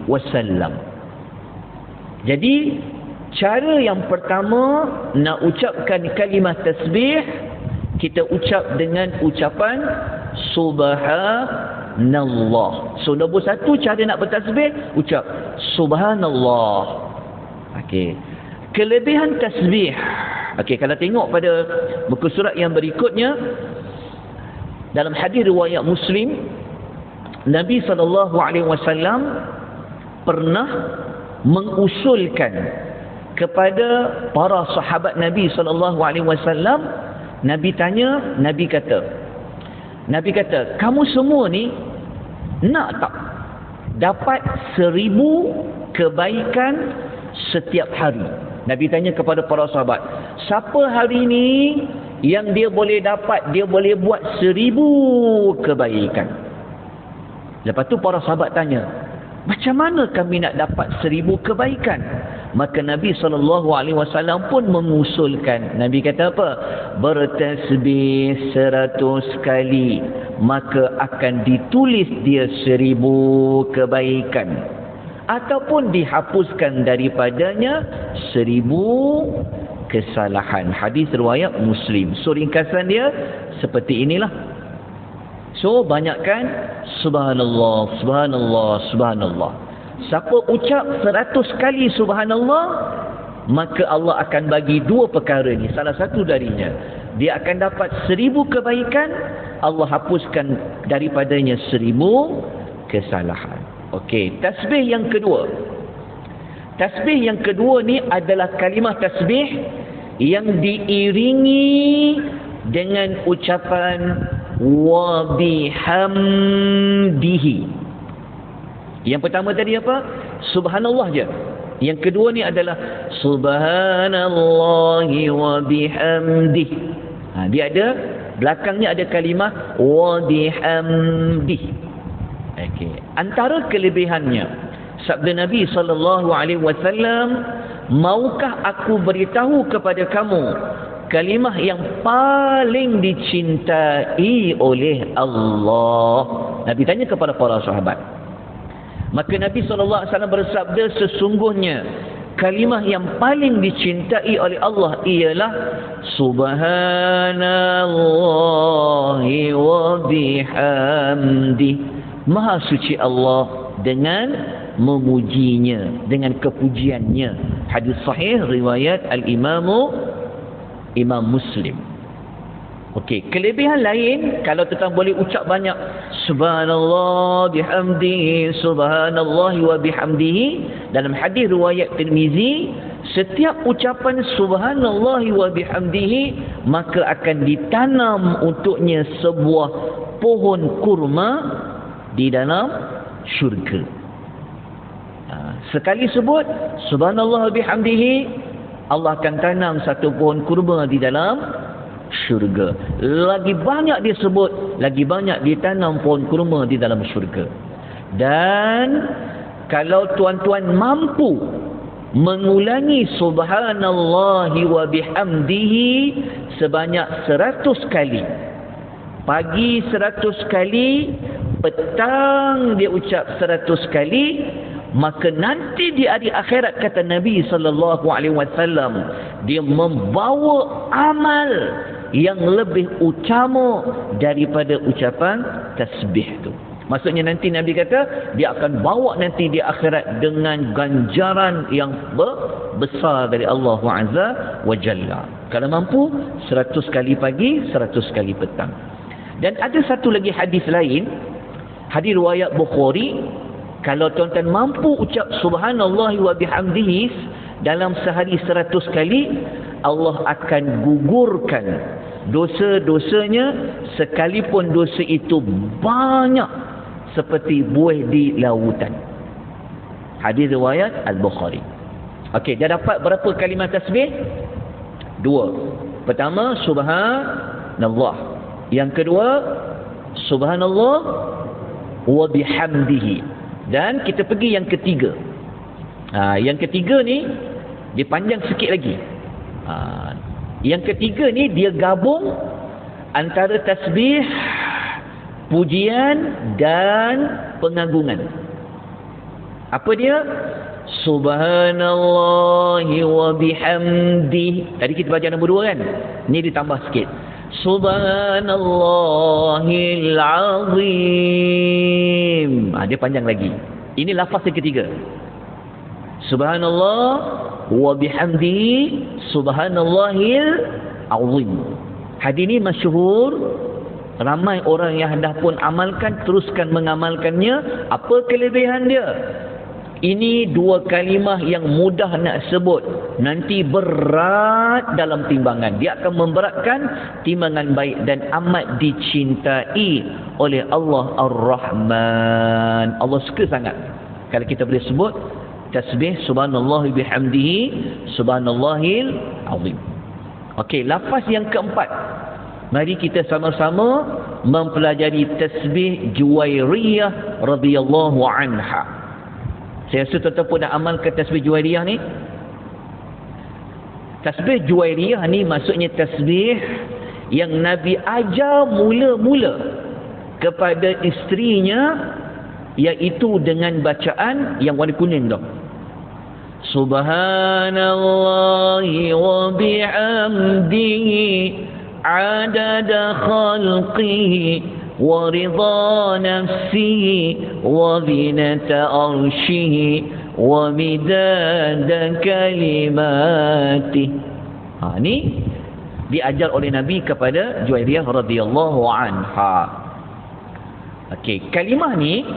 wasallam. Jadi cara yang pertama nak ucapkan kalimah tasbih, kita ucap dengan ucapan subhanallah. So nombor satu cara nak bertasbih, ucap subhanallah. Okey. Kelebihan tasbih. Okey, kalau tengok pada muka surat yang berikutnya, dalam hadis riwayat Muslim, Nabi SAW pernah mengusulkan kepada para sahabat Nabi SAW. Nabi tanya, Nabi kata, kamu semua ni nak tak dapat 1000 kebaikan setiap hari? Nabi tanya kepada para sahabat, siapa hari ni yang dia boleh dapat, dia boleh buat 1000 kebaikan? Lepas tu para sahabat tanya, macam mana kami nak dapat 1000 kebaikan? Maka Nabi SAW pun mengusulkan. Nabi kata apa? Bertasbih 100 kali, maka akan ditulis dia 1000 kebaikan, ataupun dihapuskan daripadanya 1000 kesalahan. Hadis riwayat Muslim. So ringkasan dia seperti inilah. So banyakkan subhanallah, subhanallah, subhanallah. Siapa ucap 100 kali subhanallah, maka Allah akan bagi dua perkara ni. Salah satu darinya, dia akan dapat 1000 kebaikan, Allah hapuskan daripadanya 1000 kesalahan. Okey, tasbih yang kedua. Tasbih yang kedua ni adalah kalimah tasbih yang diiringi dengan ucapan wa bihamdihi. Yang pertama tadi apa? Subhanallah je. Yang kedua ni adalah subhanallahi wa bihamdih. Dia ada, belakangnya ada kalimah wa bihamdih. Okey. Antara kelebihannya, sabda Nabi SAW, maukah aku beritahu kepada kamu kalimah yang paling dicintai oleh Allah? Nabi tanya kepada para sahabat. Maka Nabi SAW bersabda, sesungguhnya kalimah yang paling dicintai oleh Allah ialah subhanallahi wa bihamdi. Maha suci Allah dengan memujinya, dengan kepujiannya. Hadis sahih riwayat Imam Muslim. Okey, kelebihan lain kalau tuan boleh ucap banyak subhanallah bihamdihi, subhanallahi wa bihamdihi. Dalam hadis riwayat Tirmizi, setiap ucapan subhanallahi wa bihamdihi maka akan ditanam untuknya sebuah pohon kurma di dalam syurga. Sekali sebut subhanallah bihamdihi, Allah akan tanam satu pohon kurma di dalam syurga. Lagi banyak dia sebut, lagi banyak ditanam pohon kurma di dalam syurga. Dan kalau tuan-tuan mampu mengulangi subhanallahi wa bihamdihi sebanyak 100 kali, pagi 100 kali, petang dia ucap 100 kali, maka nanti di hari akhirat, kata Nabi SAW, dia membawa amal yang lebih utama daripada ucapan tasbih tu. Maksudnya nanti Nabi kata dia akan bawa nanti di akhirat dengan ganjaran yang besar dari Allah Azza wa Jalla. Kalau mampu 100 kali pagi, 100 kali petang. Dan ada satu lagi hadis lain, hadis riwayat Bukhari, kalau tuan-tuan mampu ucap subhanallahi wa bihamdihi dalam sehari 100 kali, Allah akan gugurkan dosa-dosanya sekalipun dosa itu banyak seperti buih di lautan. Hadis riwayat Al-Bukhari. Okey, dia dapat berapa kalimah tasbih? 2. Pertama, subhanallah. Yang kedua, subhanallah wa bihamdihi. Dan kita pergi yang ketiga. Yang ketiga ni dia panjang sikit lagi. Yang ketiga ni dia gabung antara tasbih, pujian dan pengagungan. Apa dia? Subhanallahi wa bihamdih. Tadi kita baca nombor 2 kan? Ni ditambah sikit. Subhanallahil azim. Dia panjang lagi. Ini lafaz yang ketiga. Subhanallah wa bihamdihi subhanallahil azim. Hadis ini masyhur. Ramai orang yang dah pun amalkan, teruskan mengamalkannya. Apa kelebihan dia? Ini 2 kalimah yang mudah nak sebut, nanti berat dalam timbangan. Dia akan memberatkan timbangan baik dan amat dicintai oleh Allah Ar-Rahman. Allah suka sangat kalau kita boleh sebut tasbih subhanallah bihamdihi subhanallahil azim. Okey, lafaz yang keempat. Mari kita sama-sama mempelajari tasbih Juwairiyah radhiyallahu anha. Saya rasa tuan-tuan pun nak amalkan tasbih Juwairiyah ni. Tasbih Juwairiyah ni maksudnya tasbih yang Nabi ajar mula-mula kepada isterinya, iaitu dengan bacaan yang warna kuning tu. Subhanallahi wa bihamdihi adada khalqihi wa ridha nafsihi wa zinata arshihi wa midada kalimatihi. Ni diajar oleh Nabi kepada Juwairiyah radhiyallahu anha. Okey, kalimah ni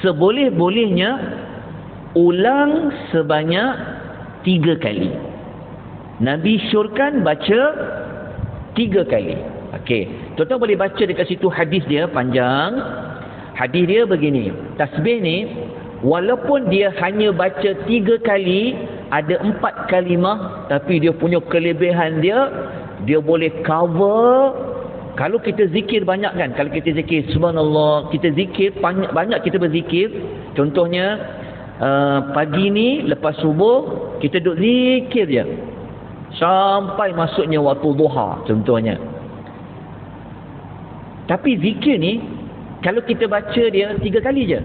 seboleh-bolehnya ulang sebanyak 3 kali. Nabi syorkan baca 3 kali. Okey, tuan-tuan boleh baca dekat situ hadis dia panjang. Hadis dia begini. Tasbih ni walaupun dia hanya baca 3 kali, ada 4 kalimah, tapi dia punya kelebihan dia boleh cover. Kalau kita zikir banyak kan, kalau kita zikir subhanallah, kita zikir banyak kita berzikir. Contohnya pagi ni lepas subuh kita duduk zikir je sampai masuknya waktu duha contohnya. Tapi zikir ni kalau kita baca dia 3 kali je,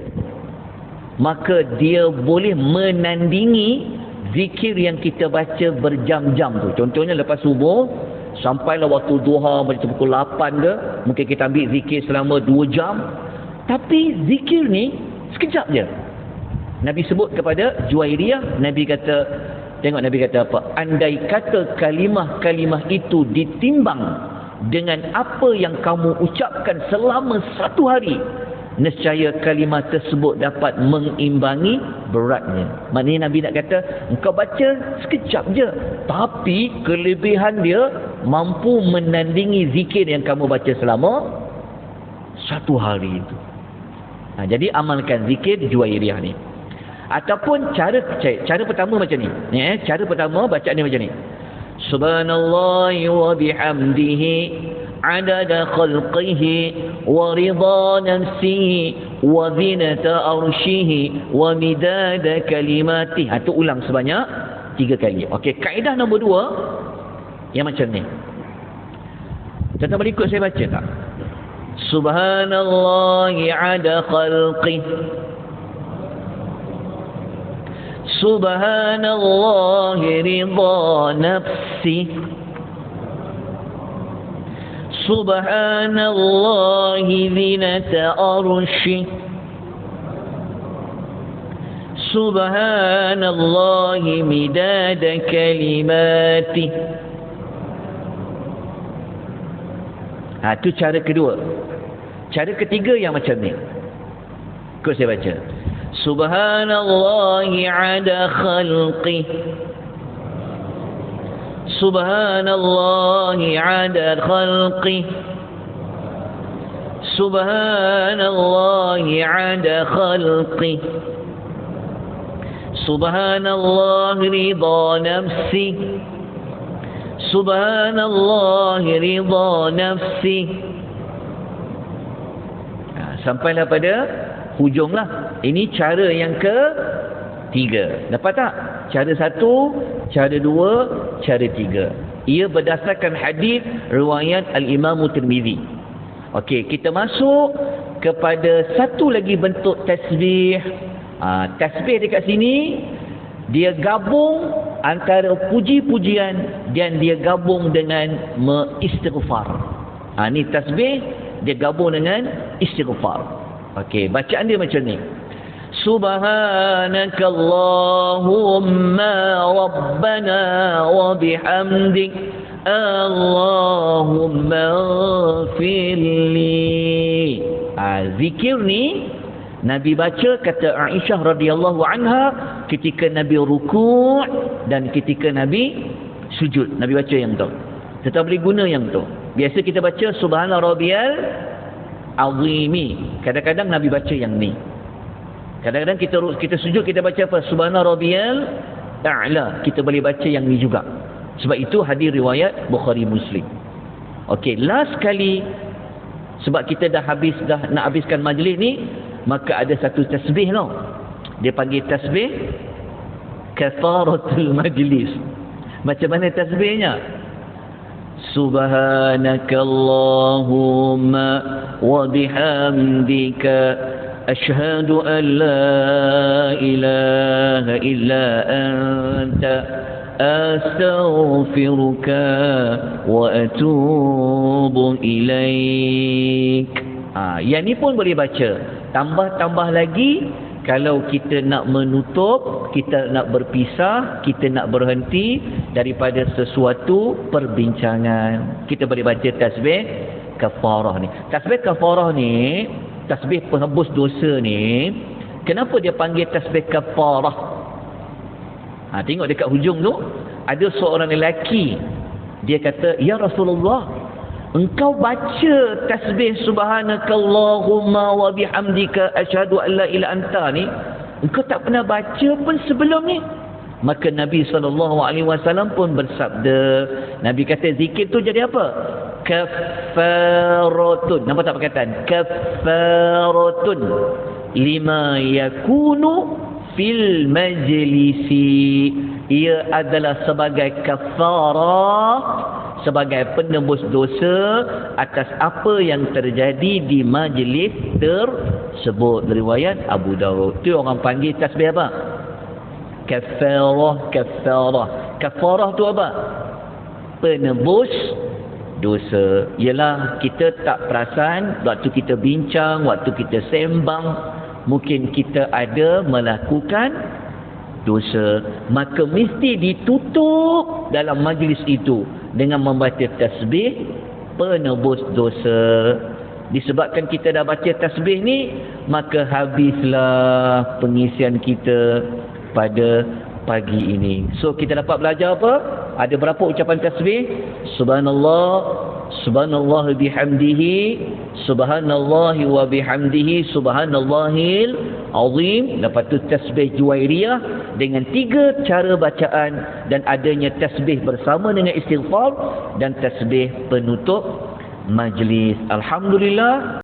maka dia boleh menandingi zikir yang kita baca berjam-jam tu. Contohnya lepas subuh sampailah waktu duha macam pukul 8 ke, mungkin kita ambil zikir selama 2 jam. Tapi zikir ni sekejap je. Nabi sebut kepada Juwairiyah, Nabi kata, tengok Nabi kata apa? Andai kata kalimah-kalimah itu ditimbang dengan apa yang kamu ucapkan selama 1 hari, nescaya kalimah tersebut dapat mengimbangi beratnya. Maknanya Nabi nak kata, engkau baca sekejap je, tapi kelebihan dia mampu menandingi zikir yang kamu baca selama 1 hari itu. Jadi amalkan zikir Juwairiyah ni. Ataupun cara pertama macam ni. Cara pertama bacaan dia macam ni. Subhanallahi wa bihamdihi adada khalqihi wa ridha nafsihi wa zinata arshihi wa midada kalimatihi. Itu ulang sebanyak 3 kali. Okey, kaedah nombor 2 yang macam ni. Tuan-tuan boleh ikut saya baca tak? Subhanallahi ada khalqihi, subhanallahi ridha nafsi, subhanallahi zinata arshi, subhanallahi midada kalimati. Itu cara kedua. Cara ketiga yang macam ni. Ikut saya baca. Subhanallahi ada khalqi, subhanallahi ada khalqi, subhanallahi ada khalqi, subhanallahi ridha nafsi, subhanallahi ridha nafsi. Sampailah pada hujung lah. Ini cara yang ketiga. Dapat tak? Cara 1, cara 2, cara 3. Ia berdasarkan hadis riwayat Al-Imam Tirmizi. Okey, kita masuk kepada satu lagi bentuk tasbih. Tasbih dekat sini dia gabung antara puji-pujian dan dia gabung dengan istighfar. Ni tasbih dia gabung dengan istighfar. Okey, bacaan dia macam ni. Subhanakallahumma rabbana wa bihamdik Allahumma firli. Zikir ni Nabi baca, kata Aisyah radhiyallahu anha, ketika Nabi rukuk dan ketika Nabi sujud. Nabi baca yang tu. Tetap boleh guna yang tu. Biasa kita baca subhana rabbiyal azimi. Kadang-kadang Nabi baca yang ni. Kadang-kadang kita sujud kita baca apa? Subhana rabbiyal a'la. Kita boleh baca yang ni juga. Sebab itu hadis riwayat Bukhari Muslim. Okey, last kali sebab kita dah nak habiskan majlis ni, maka ada satu tasbih tau. Dia panggil tasbih kafaratul majlis. Macam mana tasbihnya? Subhanakallahumma wa bihamdika asyhadu an la ilaha illa anta astaghfiruka wa atubu ilaik. Yang ni pun boleh baca. Tambah-tambah lagi, kalau kita nak menutup, kita nak berpisah, kita nak berhenti daripada sesuatu perbincangan, kita boleh baca tasbih kafarah ni. Tasbih kafarah ni, tasbih penghapus dosa ni, kenapa dia panggil tasbih kafarah? Tengok dekat hujung tu, ada seorang lelaki, dia kata, "Ya Rasulullah, engkau baca tasbih subhanakallahumma wa bihamdika asyhadu an la ilaha anta ni, engkau tak pernah baca pun sebelum ni?" Maka Nabi SAW pun bersabda, Nabi kata zikir tu jadi apa? Kafaratun. Nampak tak perkataan? Kafaratun lima yakunu fil majlisi. Ia adalah sebagai kafarah, sebagai penebus dosa atas apa yang terjadi di majlis tersebut. Riwayat Abu Dawud. Tu orang panggil tasbih apa? Kafarah. Kafarah tu apa? Penebus dosa. Ialah kita tak perasan, waktu kita bincang, waktu kita sembang, mungkin kita ada melakukan dosa, maka mesti ditutup dalam majlis itu dengan membaca tasbih penebus dosa. Disebabkan kita dah baca tasbih ni, maka habislah pengisian kita pada pagi ini. So kita dapat belajar apa? Ada berapa ucapan tasbih? Subhanallah, subhanallah bihamdihi, subhanallah wa bihamdihi, subhanallahil azim. Lepas tu tasbih juwairiyah dengan 3 cara bacaan, dan adanya tasbih bersama dengan istighfar dan tasbih penutup majlis. Alhamdulillah.